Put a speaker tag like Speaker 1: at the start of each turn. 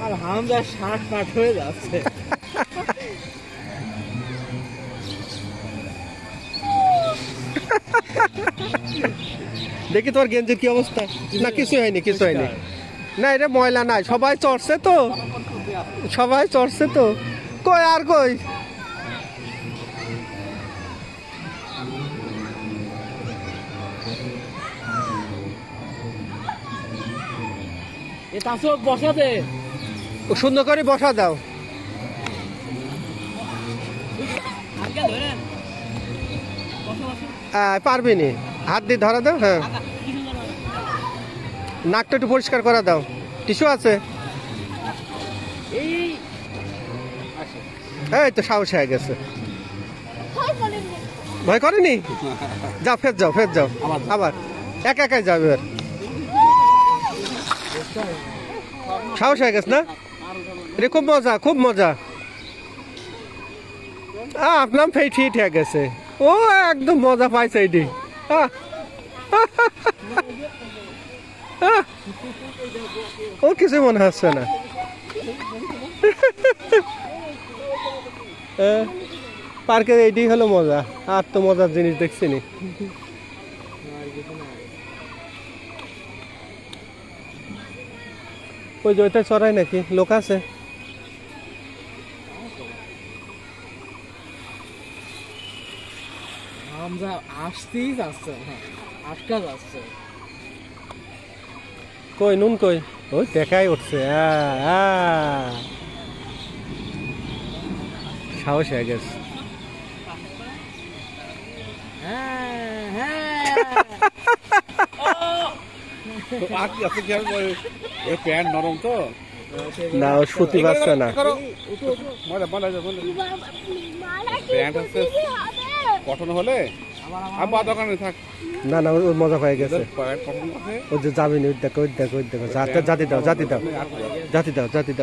Speaker 1: আর হামজা 60 পাট হয়ে যাচ্ছে।
Speaker 2: দেখি তোর গেঞ্জির কি অবস্থা? না কিছু হয়নি, কিছু হয়নি। না এটা ময়লা নাই, সবাই চড়ছে তো, সবাই চড়ছে তো। কই আর কই
Speaker 1: এটা সব বসাতে
Speaker 2: সুন্দর করে বসা দাও। পারবি নি, হাত দিয়ে ধরা দাও। হ্যাঁ, নাকটা একটু পরিষ্কার করা দাও। টিস্যু আছে? এই তো সাহস হয়ে গেছে। ভয় করেনি? যাও ফের যাও, ফের যাও, আবার একা একাই যাও। এবার সাহস হয়ে গেছে না? এটা খুব মজা, খুব মজা। আপনার ঠিক হয়ে গেছে। ও একদম মজা পাইছে এটি। ও কিছু মনে হচ্ছে না। পার্কের এইটি হলো মজা, আর তো মজার জিনিস দেখছি নি। ওই যে ওইটা চড়াই নাকি লোক আছে?
Speaker 1: হামজা আসতেই যাচ্ছে, আটকা যাচ্ছে।
Speaker 2: কই নুন কই? ওই দেখাই উঠছে। সাহস হয়ে গেছে।
Speaker 3: প্যান্ট নরম তো
Speaker 2: না, ও সুতি পাচ্ছে না।
Speaker 3: প্যান্ট হচ্ছে কটন হলে আবার দোকানে থাক।
Speaker 2: না না, ওর মজা হয়ে গেছে।
Speaker 3: কটন আছে
Speaker 2: ও যে যাবি না, ওই দেখো, ওই দেখো, ওই দেখো। জাতি দাও, জাতি দাও, জাতি দাও, জাতি দাও।